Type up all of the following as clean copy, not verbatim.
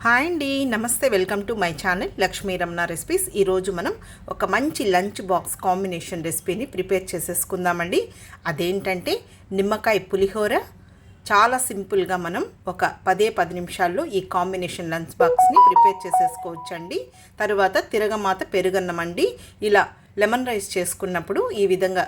Hi అండి, నమస్తే. Welcome to my channel Lakshmi Ramana recipes. ఈరోజు మనం ఒక మంచి లంచ్ బాక్స్ కాంబినేషన్ రెసిపీని ప్రిపేర్ చేసేసుకుందామండి. అదేంటంటే నిమ్మకాయ పులిహోర. చాలా సింపుల్గా మనం ఒక 10 నిమిషాల్లో ఈ కాంబినేషన్ లంచ్ బాక్స్ని ప్రిపేర్ చేసేసుకోవచ్చండి. తర్వాత తిరగమాత పెరుగన్నం అండి. ఇలా లెమన్ రైస్ చేసుకున్నప్పుడు ఈ విధంగా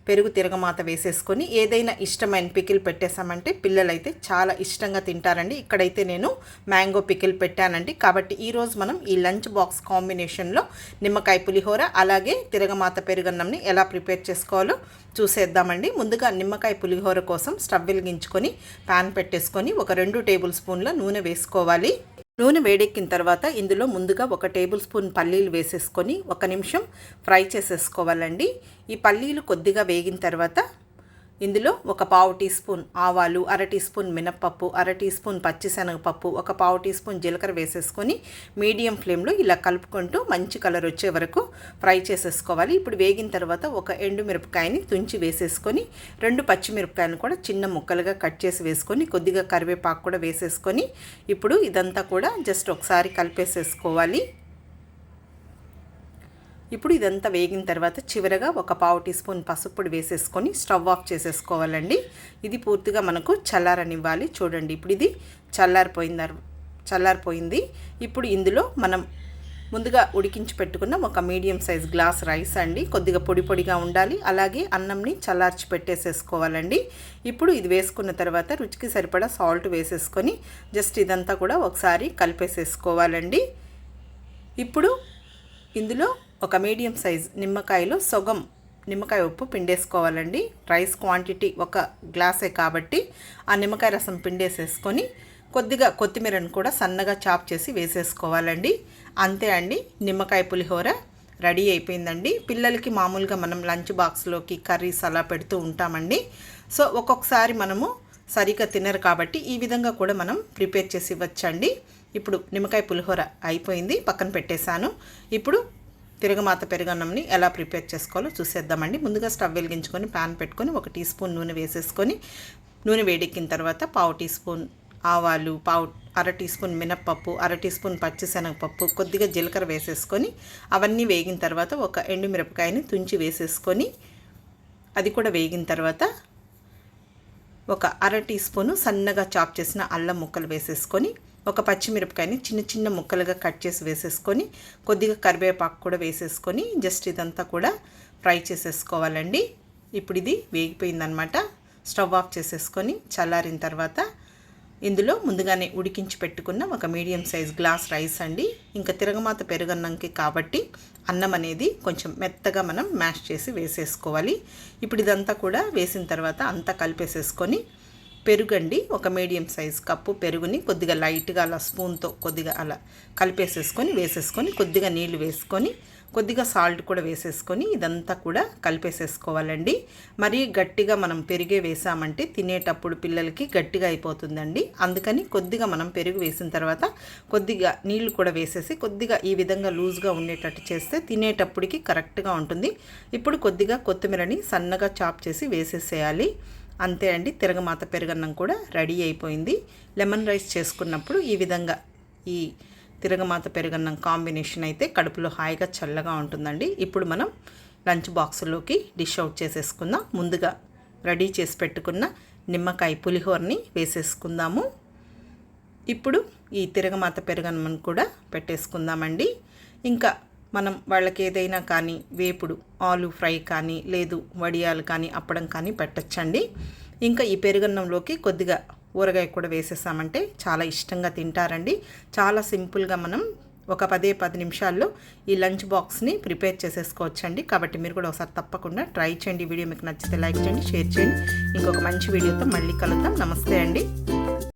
పెరుగు తిరగమాత వేసేసుకొని ఏదైనా ఇష్టమైన పికిల్ పెట్టేసామంటే పిల్లలైతే చాలా ఇష్టంగా తింటారండి. ఇక్కడైతే నేను మ్యాంగో పికిల్ పెట్టానండి. కాబట్టి ఈరోజు మనం ఈ లంచ్ బాక్స్ కాంబినేషన్లో నిమ్మకాయ పులిహోర అలాగే తిరగమాత పెరుగన్నంని ఎలా ప్రిపేర్ చేసుకోవాలో చూసేద్దామండి. ముందుగా నిమ్మకాయ పులిహోర కోసం స్టవ్ వెలిగించుకొని ప్యాన్ పెట్టేసుకొని ఒక 2 టేబుల్ స్పూన్ల నూనె వేసుకోవాలి. నూనె వేడెక్కిన తర్వాత ఇందులో ముందుగా 1 టేబుల్ స్పూన్ పల్లీలు వేసేసుకొని 1 నిమిషం ఫ్రై చేసేసుకోవాలండి. ఈ పల్లీలు కొద్దిగా వేగిన తర్వాత ఇందులో 1/4 టీ స్పూన్ ఆవాలు, 1/2 టీ స్పూన్ మినప్పప్పు, 1/2 టీ స్పూన్ పచ్చిశనగపప్పు, 1/4 టీ స్పూన్ జీలకర్ర వేసేసుకొని మీడియం ఫ్లేమ్లో ఇలా కలుపుకుంటూ మంచి కలర్ వచ్చే వరకు ఫ్రై చేసేసుకోవాలి. ఇప్పుడు వేగిన తర్వాత 1 ఎండుమిరపకాయని తుంచి వేసేసుకొని 2 పచ్చిమిరపకాయలను కూడా చిన్న ముక్కలుగా కట్ చేసి వేసుకొని కొద్దిగా కరివేపాకు కూడా వేసేసుకొని ఇప్పుడు ఇదంతా కూడా జస్ట్ ఒకసారి కలిపేసేసుకోవాలి. ఇప్పుడు ఇదంతా వేగిన తర్వాత చివరగా 1/4 టీ స్పూన్ పసుపు పొడి వేసేసుకొని స్టవ్ ఆఫ్ చేసేసుకోవాలండి. ఇది పూర్తిగా మనకు చల్లారనివ్వాలి. చూడండి, ఇప్పుడు ఇది చల్లారిపోయింది. ఇప్పుడు ఇందులో మనం ముందుగా ఉడికించి పెట్టుకున్న ఒక మీడియం సైజ్ గ్లాస్ రైస్ అండి. కొద్దిగా పొడిగా ఉండాలి. అలాగే అన్నంని చల్లార్చి పెట్టేసేసుకోవాలండి. ఇప్పుడు ఇది వేసుకున్న తర్వాత రుచికి సరిపడా సాల్ట్ వేసేసుకొని జస్ట్ ఇదంతా కూడా ఒకసారి కలిపేసేసుకోవాలండి. ఇప్పుడు ఇందులో ఒక మీడియం సైజ్ నిమ్మకాయలో సగం నిమ్మకాయ ఉప్పు పిండేసుకోవాలండి. రైస్ క్వాంటిటీ 1 గ్లాసే కాబట్టి ఆ నిమ్మకాయ రసం పిండేసేసుకొని కొద్దిగా కొత్తిమీరను కూడా సన్నగా చాప్ చేసి వేసేసుకోవాలండి. అంతే అండి, నిమ్మకాయ పులిహోర రెడీ అయిపోయిందండి. పిల్లలకి మామూలుగా మనం లంచ్ బాక్స్లోకి కర్రీస్ అలా పెడుతూ ఉంటామండి. సో ఒక్కొక్కసారి మనము సరిగ్గా తినరు కాబట్టి ఈ విధంగా కూడా మనం ప్రిపేర్ చేసి ఇవ్వచ్చండి. ఇప్పుడు నిమ్మకాయ పులిహోర అయిపోయింది, పక్కన పెట్టేశాను. ఇప్పుడు తిరగమాత పెరుగన్నంని ఎలా ప్రిపేర్ చేసుకోవాలో చూసేద్దామండి. ముందుగా స్టవ్ వెలిగించుకొని ప్యాన్ పెట్టుకొని 1 టీ స్పూన్ నూనె వేసేసుకొని నూనె వేడెక్కిన తర్వాత 1/4 టీ స్పూన్ ఆవాలు, 1/2 టీ స్పూన్ మినప్పప్పు, 1/2 టీ స్పూన్ పచ్చిశనగపప్పు, కొద్దిగా జీలకర్ర వేసేసుకొని అవన్నీ వేగిన తర్వాత 1 ఎండుమిరపకాయని తుంచి వేసేసుకొని అది కూడా వేగిన తర్వాత 1/2 టీ స్పూను సన్నగా చాప్ చేసిన అల్లం ముక్కలు వేసేసుకొని 1 పచ్చిమిరపకాయని చిన్న ముక్కలుగా కట్ చేసి వేసేసుకొని కొద్దిగా కరివేపాకు కూడా వేసేసుకొని జస్ట్ ఇదంతా కూడా ఫ్రై చేసేసుకోవాలండి. ఇప్పుడు ఇది వేగిపోయిందనమాట. స్టవ్ ఆఫ్ చేసేసుకొని చల్లారిన తర్వాత ఇందులో ముందుగానే ఉడికించి పెట్టుకున్న ఒక మీడియం సైజ్ గ్లాస్ రైస్ అండి. ఇంకా తిరగమాత పెరుగన్నంకి కాబట్టి అన్నం అనేది కొంచెం మెత్తగా మనం మ్యాష్ చేసి వేసేసుకోవాలి. ఇప్పుడు ఇదంతా కూడా వేసిన తర్వాత అంతా కలిపేసేసుకొని పెరుగండి, ఒక మీడియం సైజ్ కప్పు పెరుగుని కొద్దిగా లైట్గా అలా స్పూన్తో కొద్దిగా అలా కలిపేసేసుకొని వేసేసుకొని కొద్దిగా నీళ్లు వేసుకొని కొద్దిగా సాల్ట్ కూడా వేసేసుకొని ఇదంతా కూడా కలిపేసేసుకోవాలండి. మరీ గట్టిగా మనం పెరుగే వేసామంటే తినేటప్పుడు పిల్లలకి గట్టిగా అయిపోతుందండి. అందుకని కొద్దిగా మనం పెరుగు వేసిన తర్వాత కొద్దిగా నీళ్లు కూడా వేసేసి కొద్దిగా ఈ విధంగా లూజ్గా ఉండేటట్టు చేస్తే తినేటప్పటికి కరెక్ట్గా ఉంటుంది. ఇప్పుడు కొద్దిగా కొత్తిమీరని సన్నగా చాప్ చేసి వేసేసేయాలి. అంతే అండి, తిరగమాత పెరుగన్నం కూడా రెడీ అయిపోయింది. లెమన్ రైస్ చేసుకున్నప్పుడు ఈ విధంగా ఈ తిరగమాత పెరుగన్నం కాంబినేషన్ అయితే కడుపులో హాయిగా చల్లగా ఉంటుందండి. ఇప్పుడు మనం లంచ్ బాక్స్లోకి డిష్ అవుట్ చేసేసుకుందాం. ముందుగా రెడీ చేసి పెట్టుకున్న నిమ్మకాయ పులిహోరని వేసేసుకుందాము. ఇప్పుడు ఈ తిరగమాత పెరుగన్నం కూడా పెట్టేసుకుందామండి. ఇంకా మనం వాళ్ళకి ఏదైనా కానీ వేపుడు ఆలు ఫ్రై కానీ లేదు వడియాలు కానీ అప్పడం కానీ పెట్టచ్చండి. ఇంకా ఈ పెరుగన్నంలోకి కొద్దిగా ఊరగాయ కూడా వేసేసామంటే చాలా ఇష్టంగా తింటారండి. చాలా సింపుల్గా మనం ఒక 10 నిమిషాల్లో ఈ లంచ్ బాక్స్ని ప్రిపేర్ చేసేసుకోవచ్చండి. కాబట్టి మీరు కూడా ఒకసారి తప్పకుండా ట్రై చేయండి. వీడియో మీకు నచ్చితే లైక్ చేయండి, షేర్ చేయండి. ఇంకొక మంచి వీడియోతో మళ్ళీ కలుద్దాం. నమస్తే అండి.